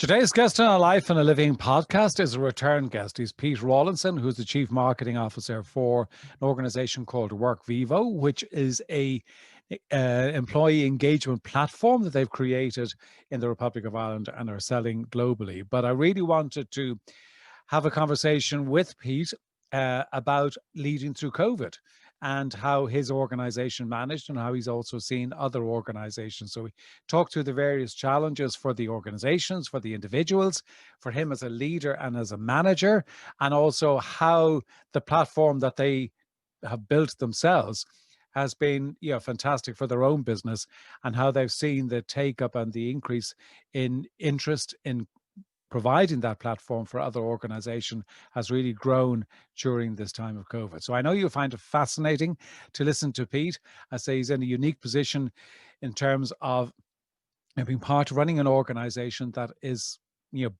Today's guest on a Life and a Living podcast is a return guest. He's Pete Rawlinson, who's the Chief Marketing Officer for an organization called Workvivo, which is a employee engagement platform that they've created in the Republic of Ireland and are selling globally. But I really wanted to have a conversation with Pete about leading through COVID and how his organization managed and how he's also seen other organizations. So we talked through the various challenges for the organizations, for the individuals, for him as a leader and as a manager, and also how the platform that they have built themselves has been, fantastic for their own business, and how they've seen the take up and the increase in interest in providing that platform for other organizations has really grown during this time of COVID. So I know you'll find it fascinating to listen to Pete. I say he's in a unique position in terms of being part of running an organization that is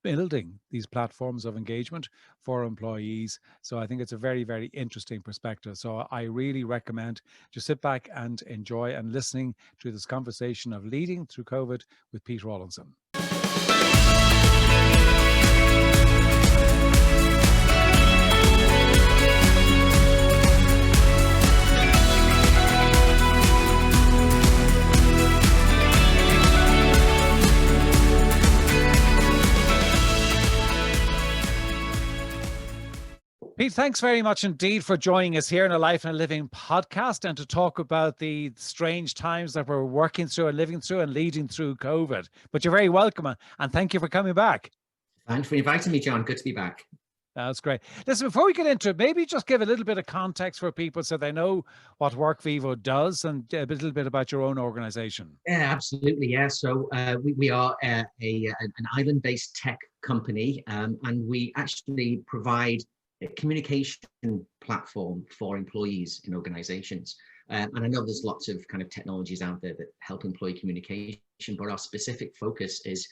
building these platforms of engagement for employees. So I think it's a very, very interesting perspective. So I really recommend just sit back and enjoy and listening to this conversation of leading through COVID with Pete Rawlinson. Pete, thanks very much indeed for joining us here in a Life and a Living podcast and to talk about the strange times that we're working through and living through and leading through COVID. But you're very welcome and thank you for coming back. Thanks for inviting me, John. Good to be back. That's great. Listen, before we get into it, maybe just give a little bit of context for people so they know what Workvivo does and a little bit about your own organization. Yeah, absolutely. Yeah. So we are an island-based tech company, and we actually provide a communication platform for employees in organizations. And I know there's lots of kind of technologies out there that help employee communication, but our specific focus is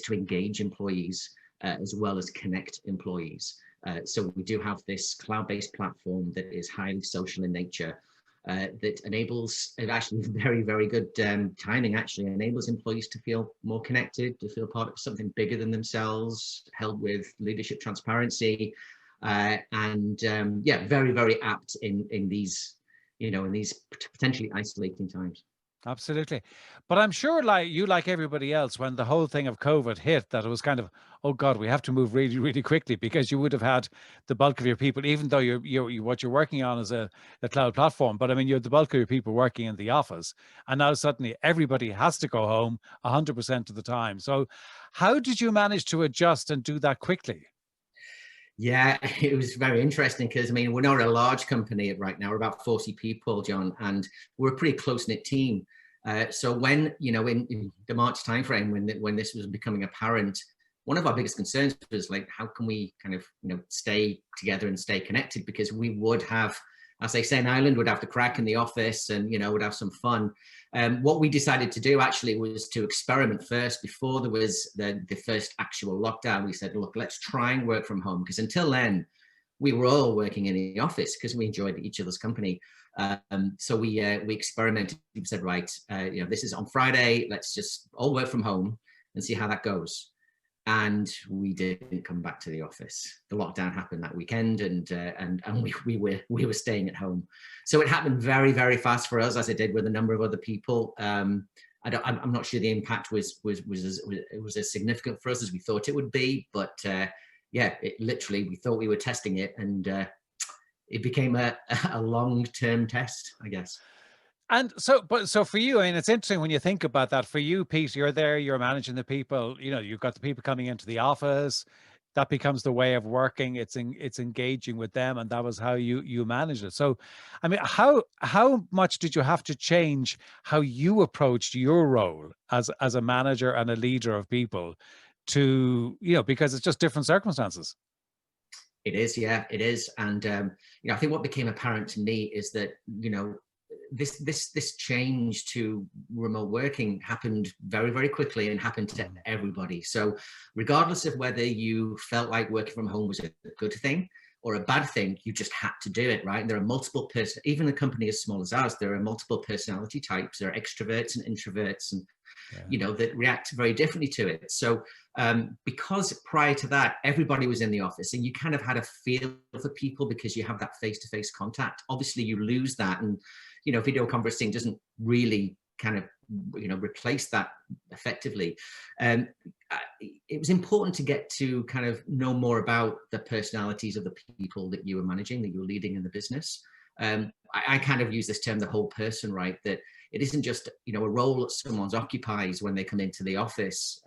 to engage employees as well as connect employees. So we do have this cloud-based platform that is highly social in nature, that enables, actually very, very good timing, actually enables employees to feel more connected, to feel part of something bigger than themselves, help with leadership transparency, and very, very apt in these, in these potentially isolating times. Absolutely. But I'm sure like everybody else, when the whole thing of COVID hit, that it was kind of, oh God, we have to move really, really quickly, because you would have had the bulk of your people, even though what you're working on is a cloud platform, but I mean, you're the bulk of your people working in the office. And now suddenly everybody has to go home 100% of the time. So how did you manage to adjust and do that quickly? Yeah, it was very interesting because, I mean, we're not a large company right now. We're about 40 people, John, and we're a pretty close-knit team. So when, in the March timeframe, when this was becoming apparent, one of our biggest concerns was like, how can we kind of, stay together and stay connected? Because we would have, as they say in Ireland, would have the crack in the office and, would have some fun. What we decided to do actually was to experiment first before there was the first actual lockdown. We said, look, let's try and work from home, because until then we were all working in the office because we enjoyed each other's company. So we experimented. We said, right, this is on Friday. Let's just all work from home and see how that goes. And we didn't come back to the office. The lockdown happened that weekend, and we were staying at home. So it happened very, very fast for us, as it did with a number of other people. I'm not sure the impact was as significant for us as we thought it would be, but it literally, we thought we were testing it, and it became a long-term test, I guess. And so for you, I mean, it's interesting when you think about that. For you, Pete, you're there, you're managing the people, you've got the people coming into the office. That becomes the way of working. It's engaging with them, and that was how you managed it. So, I mean, how much did you have to change how you approached your role as a manager and a leader of people to, because it's just different circumstances? It is, yeah, it is. And, I think what became apparent to me is that, this change to remote working happened very, very quickly and happened to everybody. So regardless of whether you felt like working from home was a good thing or a bad thing, you just had to do it, right? And there are multiple even a company as small as ours, there are multiple personality types. There are extroverts and introverts, and that react very differently to it. So Because prior to that, everybody was in the office and you kind of had a feel for people because you have that face-to-face contact. Obviously you lose that, and, you know, video conferencing doesn't really kind of, you know, replace that effectively. It was important to get to kind of know more about the personalities of the people that you were managing, that you were leading in the business. I kind of use this term, the whole person, right? That it isn't just, you know, a role that someone occupies when they come into the office.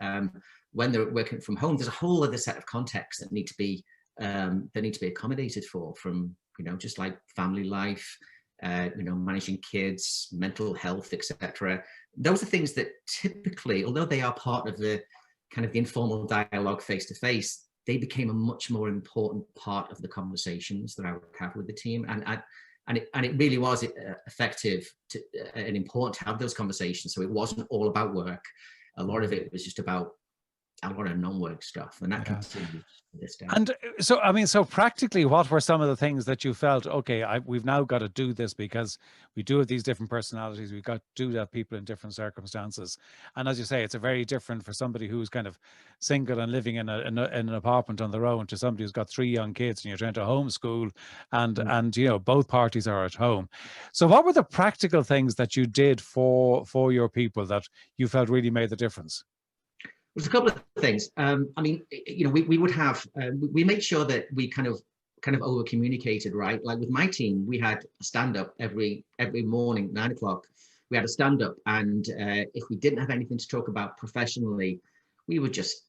When they're working from home, there's a whole other set of contexts that need to be accommodated for, from, you know, just like family life, you know, managing kids, mental health, etc. Those are things that typically, although they are part of the kind of the informal dialogue face to face, they became a much more important part of the conversations that I would have with the team. And it really was effective and important to have those conversations. So it wasn't all about work. A lot of it was just about a lot of non-work stuff, and that continues to this day. And so, I mean, so practically, what were some of the things that you felt, okay, we've now got to do this because we do have these different personalities, we've got to have people in different circumstances. And as you say, it's a very different for somebody who's kind of single and living in an apartment on their own to somebody who's got 3 young kids and you're trying to homeschool and you know, both parties are at home. So what were the practical things that you did for your people that you felt really made the difference? There's a couple of things. I mean, you know, we would have, we made sure that we kind of over communicated, right? Like with my team, we had a stand up every morning, 9 o'clock. We had a stand up, and if we didn't have anything to talk about professionally, we would just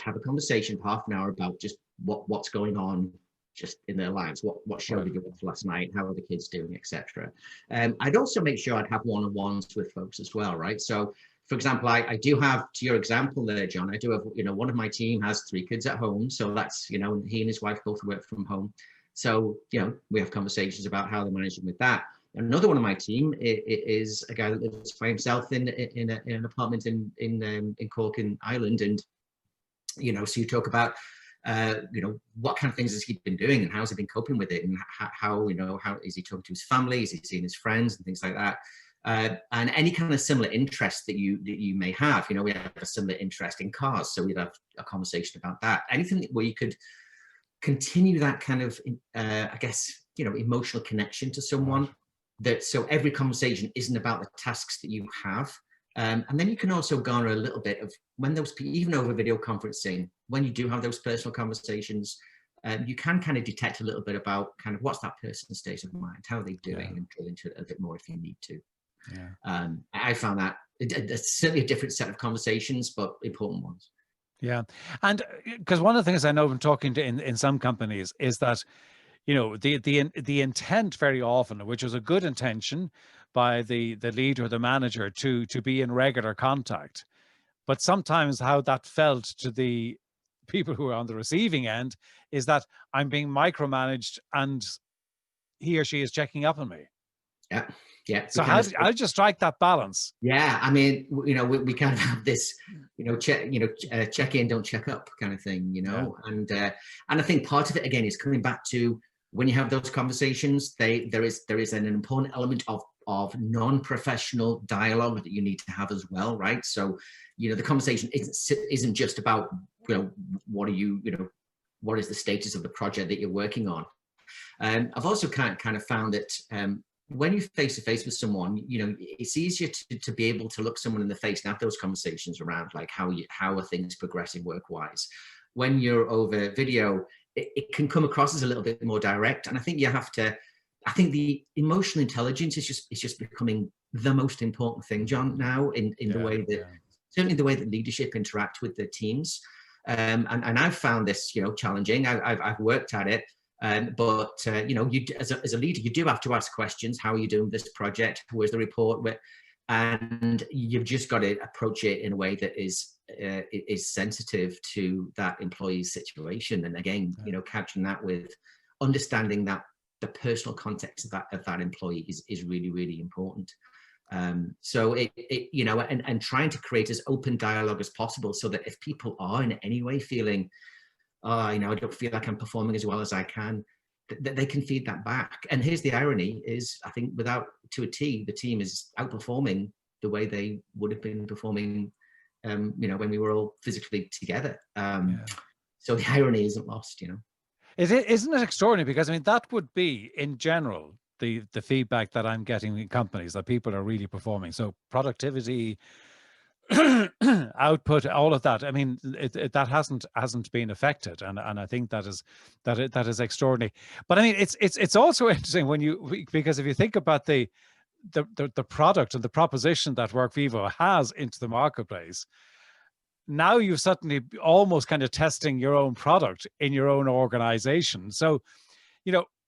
have a conversation for half an hour about just what's going on just in their lives. What show did you watch last night? How are the kids doing, etc. I'd also make sure I'd have one-on-ones with folks as well, right? So, for example, I do have, to your example there, John, I do have, you know, one of my team has 3 kids at home. So that's, you know, he and his wife both work from home. So, you know, we have conversations about how they're managing with that. Another one of my team is a guy that lives by himself in an apartment in Cork, in Ireland. And, you know, so you talk about, you know, what kind of things has he been doing and how's he been coping with it, and how, you know, how is he talking to his family, is he seeing his friends and things like that. And any kind of similar interest that you may have. You know, we have a similar interest in cars, so we'd have a conversation about that. Anything where you could continue that kind of, I guess, you know, emotional connection to someone. That so every conversation isn't about the tasks that you have, and then you can also garner a little bit of when those people, even over video conferencing, when you do have those personal conversations. You can kind of detect a little bit about kind of what's that person's state of mind, how are they doing, and drill into it a bit more if you need to. Yeah. I found that it's certainly a different set of conversations, but important ones. Yeah. And because one of the things I know from talking to in some companies is that, you know, the intent very often, which was a good intention by the leader or the manager to be in regular contact, but sometimes how that felt to the people who are on the receiving end is that I'm being micromanaged and he or she is checking up on me. Yeah. Yeah. So how did you strike that balance? Yeah, I mean, you know, we kind of have this, you know, check in, don't check up kind of thing, you know. Yeah. And I think part of it again is coming back to when you have those conversations, there is an important element of non-professional dialogue that you need to have as well, right? So, you know, the conversation isn't just about, you know, what is the status of the project that you're working on. I've also kind of found that when you're face to face with someone, you know, it's easier to be able to look someone in the face and have those conversations around like how are things progressing work wise. When you're over video, it can come across as a little bit more direct, and I think I think the emotional intelligence is just becoming the most important thing, John, now in the way that certainly the way that leadership interact with their teams, and I've found this, you know, challenging. I've worked at it. But you know, you as a leader, you do have to ask questions. How are you doing this project? Where's the report? And you've just got to approach it in a way that is sensitive to that employee's situation. And again, you know, couching that with understanding that the personal context of that employee is really, really important. So you know, and trying to create as open dialogue as possible, so that if people are in any way feeling, you know, I don't feel like I'm performing as well as I can, they can feed that back. And here's the irony is, I think without to a T, the team is outperforming the way they would have been performing when we were all physically together. Yeah. So the irony isn't lost, Isn't it extraordinary? Because I mean, that would be in general the feedback that I'm getting in companies, that people are really performing. So productivity, output, all of that. I mean, that hasn't been affected, and I think that is extraordinary. But I mean, it's also interesting because if you think about the product and the proposition that Workvivo has into the marketplace, now you're suddenly almost kind of testing your own product in your own organization. So,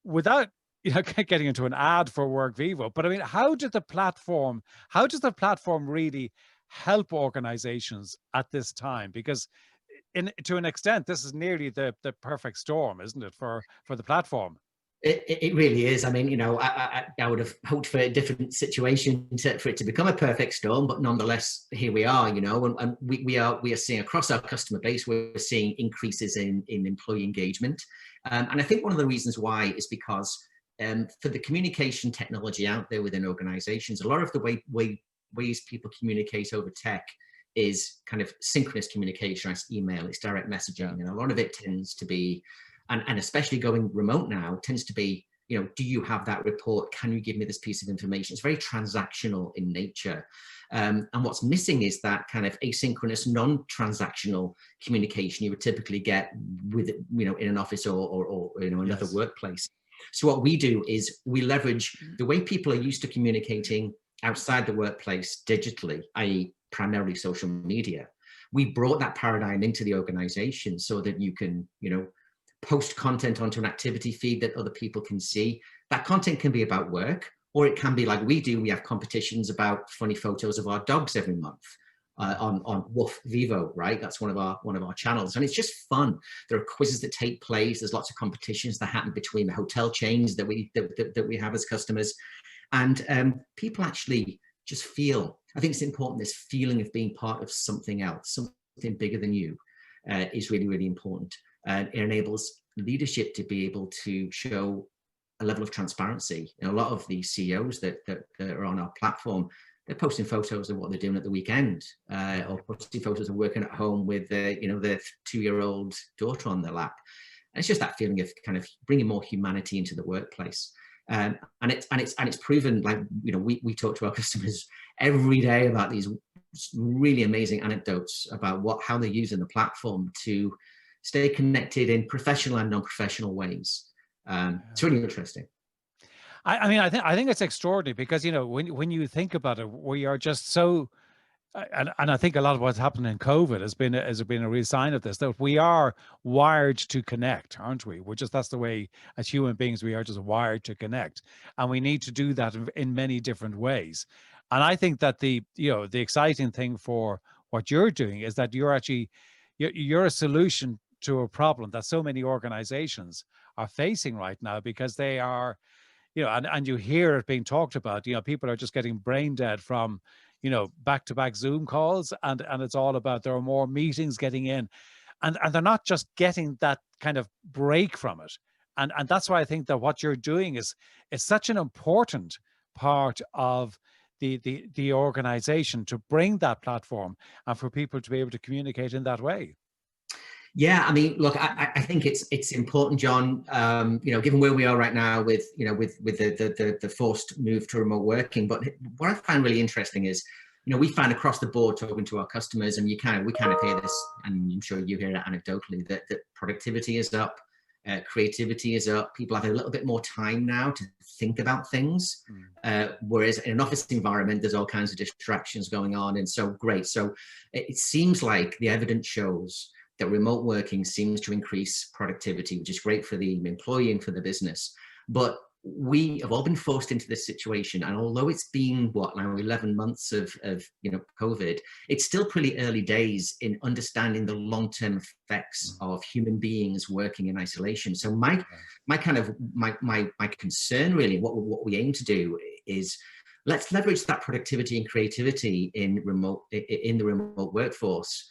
without getting into an ad for Workvivo, but I mean, how does the platform really help organizations at this time? Because to an extent, this is nearly the perfect storm, isn't it, for the platform? It really is. I mean, I would have hoped for a different situation for it to become a perfect storm, but nonetheless, here we are. And we are seeing across our customer base, we're seeing increases in employee engagement, and I think one of the reasons why is because for the communication technology out there within organizations, a lot of the ways people communicate over tech is kind of synchronous communication. It's email, it's direct messaging, and a lot of it tends to be. And especially going remote now tends to be, do you have that report? Can you give me this piece of information? It's very transactional in nature. And what's missing is that kind of asynchronous, non-transactional communication you would typically get with, in an office or another workplace. So what we do is we leverage the way people are used to communicating outside the workplace digitally, i.e. primarily social media. We brought that paradigm into the organization so that you can, post content onto an activity feed that other people can see. That content can be about work, or it can be like we do. We have competitions about funny photos of our dogs every month on Workvivo, right? That's one of our channels, and it's just fun. There are quizzes that take place. There's lots of competitions that happen between the hotel chains that we have as customers, and people actually just feel. I think it's important. This feeling of being part of something else, something bigger than you, is really, really important. And it enables leadership to be able to show a level of transparency. A lot of the CEOs that are on our platform, they're posting photos of what they're doing at the weekend, or posting photos of working at home with their 2-year-old daughter on their lap. And it's just that feeling of kind of bringing more humanity into the workplace. And it's proven, like, we talk to our customers every day about these really amazing anecdotes about how they're using the platform to stay connected in professional and non-professional ways. It's really interesting. I mean, I think it's extraordinary because, when you think about it, we are just so, and I think a lot of what's happened in COVID has been a real sign of this, that we are wired to connect, aren't we? That's the way as human beings, we are just wired to connect, and we need to do that in many different ways. And I think that the exciting thing for what you're doing is that you're a solution to a problem that so many organizations are facing right now, because they are, and you hear it being talked about, people are just getting brain dead from, back-to-back Zoom calls, and it's all about there are more meetings getting in, and they're not just getting that kind of break from it. And that's why I think that what you're doing is such an important part of the organization, to bring that platform and for people to be able to communicate in that way. Yeah, I mean, look, I think it's important, John. Given where we are right now with the forced move to remote working. But what I find really interesting is, we find across the board, talking to our customers, and we kind of hear this, and I'm sure you hear it anecdotally, that productivity is up, creativity is up. People have a little bit more time now to think about things, whereas in an office environment, there's all kinds of distractions going on, and so great. So it seems like the evidence shows that remote working seems to increase productivity, which is great for the employee and for the business. But we have all been forced into this situation, and although it's been now 11 months of COVID, it's still pretty early days in understanding the long-term effects of human beings working in isolation. So my concern, really, what we aim to do is, let's leverage that productivity and creativity in the remote workforce.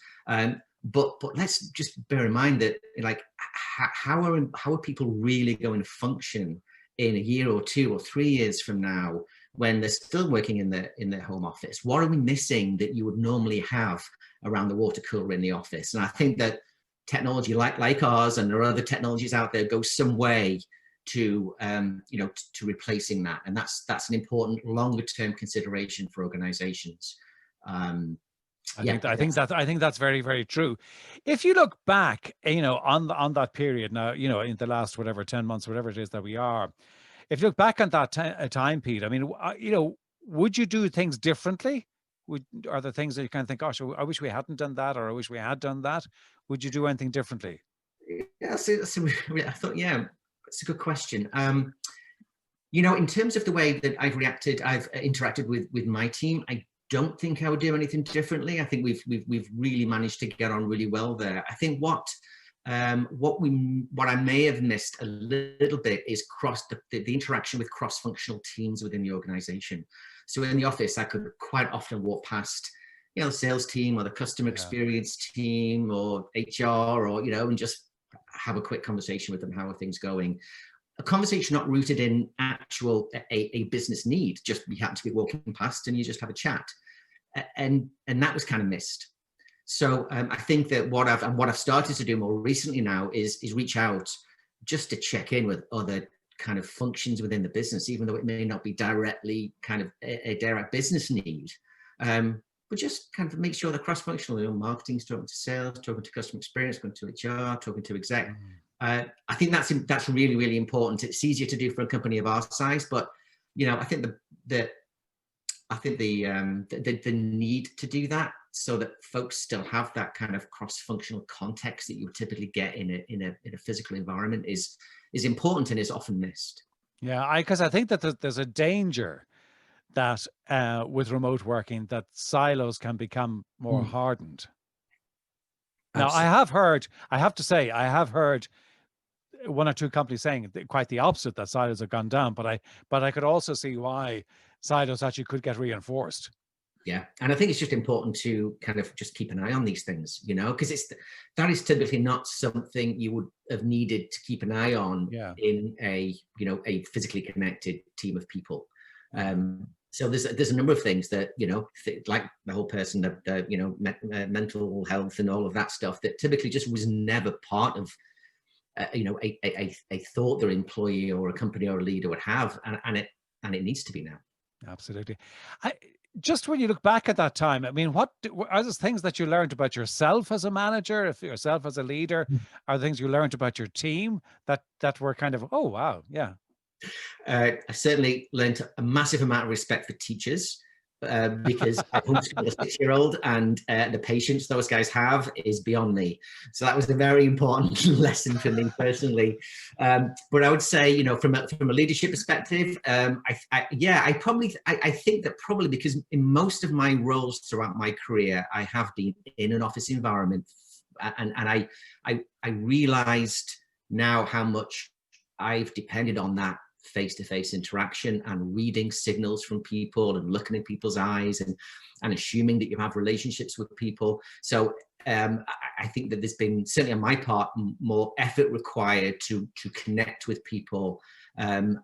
But let's just bear in mind that, like, how are people really going to function in a year or 2 or 3 years from now when they're still working in their home office? What are we missing that you would normally have around the water cooler in the office? And I think that technology like ours, and there are other technologies out there, goes some way to to replacing that. And that's an important longer term consideration for organizations. I think that's very, very true. If you look back, on that period now, in the last whatever 10 months, whatever it is that we are, if you look back on that time, Pete, I mean, would you do things differently? Are there things that you kind of think, gosh, I wish we hadn't done that, or I wish we had done that? Would you do anything differently? Yeah, I thought, yeah, it's a good question. In terms of the way that I've interacted with my team, I don't think I would do anything differently. I think we've really managed to get on really well there. I think what I may have missed a little bit is the interaction with cross-functional teams within the organization. So in the office, I could quite often walk past, the sales team or the customer experience team or HR, or and just have a quick conversation with them. How are things going? A conversation not rooted in actual a business need, just we happen to be walking past and you just have a chat, and that was kind of missed. So I think that what I've started to do more recently now is reach out just to check in with other kind of functions within the business, even though it may not be directly kind of a direct business need, but just kind of make sure the cross-functional, marketing's talking to sales, talking to customer experience, going to HR, talking to exec. I think that's really, really important. It's easier to do for a company of our size, but I think the need to do that so that folks still have that kind of cross-functional context that you would typically get in a physical environment is important and is often missed. Yeah, because I think that there's a danger that with remote working, that silos can become more hardened. Now, I have heard one or two companies saying quite the opposite, that silos have gone down, but I could also see why silos actually could get reinforced. Yeah, and I think it's just important to kind of just keep an eye on these things, because that is typically not something you would have needed to keep an eye on in a physically connected team of people. So there's a number of things that like the whole person, mental health and all of that stuff that typically just was never part of a thought their employee or a company or a leader would have, and it needs to be now. Absolutely. Just when you look back at that time, I mean, what are those things that you learned about yourself as a manager, if yourself as a leader, are things you learned about your team that were kind of, oh, wow, yeah. I certainly learned a massive amount of respect for teachers because I homeschool a 6-year-old, and the patience those guys have is beyond me. So that was a very important lesson for me personally. But I would say, from a leadership perspective, I think that probably because in most of my roles throughout my career, I have been in an office environment, and I realized now how much I've depended on that face-to-face interaction and reading signals from people and looking in people's eyes and assuming that you have relationships with people. So I think that there's been, certainly on my part, more effort required to connect with people and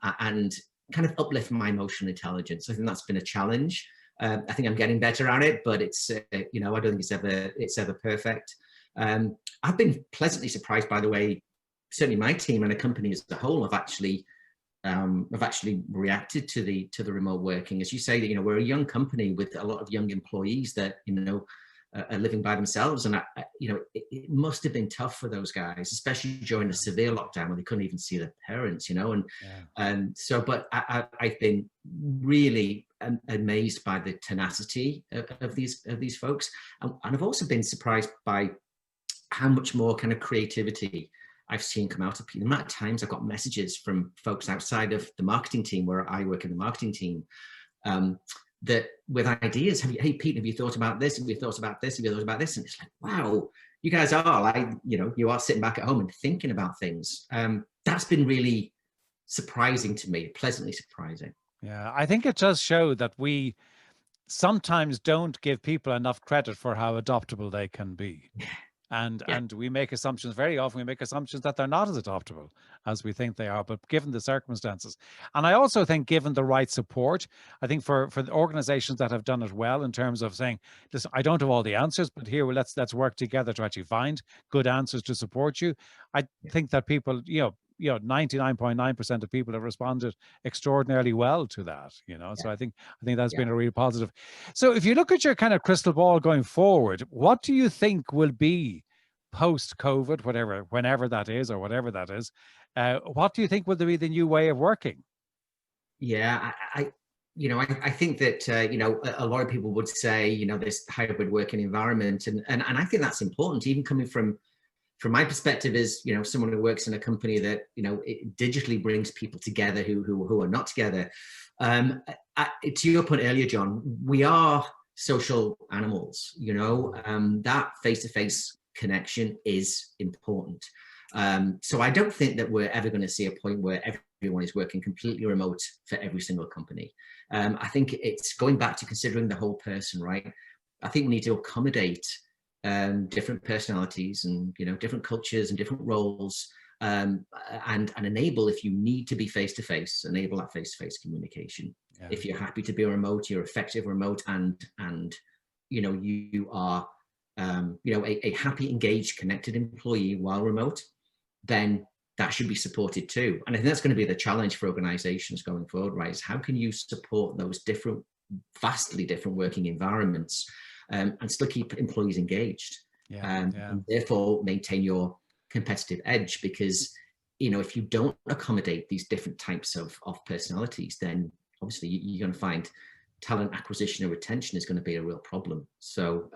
kind of uplift my emotional intelligence. I think that's been a challenge. I think I'm getting better at it, but it's I don't think it's ever perfect. I've been pleasantly surprised by the way certainly my team and the company as a whole have actually reacted to the remote working. As you say, that we're a young company with a lot of young employees that are living by themselves, and it must have been tough for those guys, especially during the severe lockdown when they couldn't even see their parents, but I've been really amazed by the tenacity of these folks, and I've also been surprised by how much more kind of creativity I've seen come out of people. The amount of times I've got messages from folks outside of the marketing team, where I work in the marketing team, that with ideas, hey Pete, have you thought about this? Have you thought about this? Have you thought about this? And it's like, wow, you guys are you are sitting back at home and thinking about things. That's been really surprising to me, pleasantly surprising. Yeah, I think it does show that we sometimes don't give people enough credit for how adaptable they can be. And we make assumptions. Very often we make assumptions that they're not as adoptable as we think they are, but given the circumstances. And I also think given the right support, I think for the organizations that have done it well in terms of saying, listen, I don't have all the answers, but here, let's work together to actually find good answers to support you. I think that people, 99.9% of people have responded extraordinarily well to that, So I think that's been a real positive. So if you look at your kind of crystal ball going forward, what do you think will be post-COVID, whenever that is, or whatever that is? What do you think will be the new way of working? Yeah, I think that a lot of people would say this hybrid working environment, and I think that's important, even coming from my perspective as someone who works in a company that it digitally brings people together who are not together. To your point earlier, John, we are social animals. That face-to-face connection is important. So I don't think that we're ever going to see a point where everyone is working completely remote for every single company. I think it's going back to considering the whole person, right? I think we need to accommodate different personalities and different cultures and different roles, and enable, if you need to be face-to-face, enable that face-to-face communication. If you're happy to be remote, you're effective remote, and you are a happy, engaged, connected employee while remote, then that should be supported too. And I think that's going to be the challenge for organizations going forward, right? Is how can you support those different, vastly different working environments, and still keep employees engaged, and therefore maintain your competitive edge? Because if you don't accommodate these different types of personalities, then obviously you're going to find talent acquisition and retention is going to be a real problem. So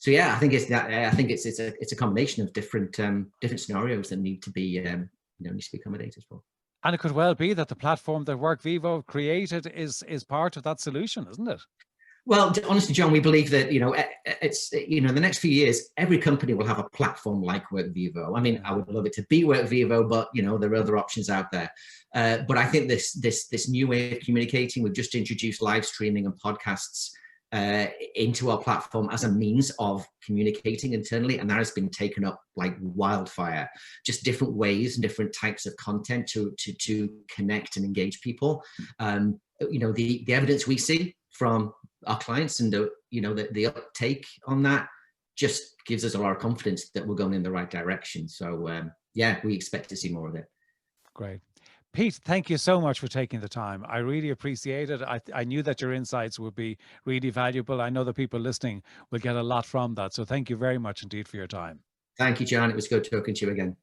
yeah, I think it's a combination of different scenarios that need to be accommodated for. And it could well be that the platform that Workvivo created is part of that solution, isn't it? Well, honestly, John, we believe that, it's, the next few years, every company will have a platform like Workvivo. I mean, I would love it to be Workvivo, but, there are other options out there. But I think this new way of communicating, we've just introduced live streaming and podcasts into our platform as a means of communicating internally, and that has been taken up like wildfire. Just different ways and different types of content to connect and engage people. The evidence we see from our clients and the uptake on that just gives us a lot of confidence that we're going in the right direction. So we expect to see more of it. Great. Pete, thank you so much for taking the time. I really appreciate it. I knew that your insights would be really valuable. I know the people listening will get a lot from that. So thank you very much indeed for your time. Thank you, John. It was good talking to you again.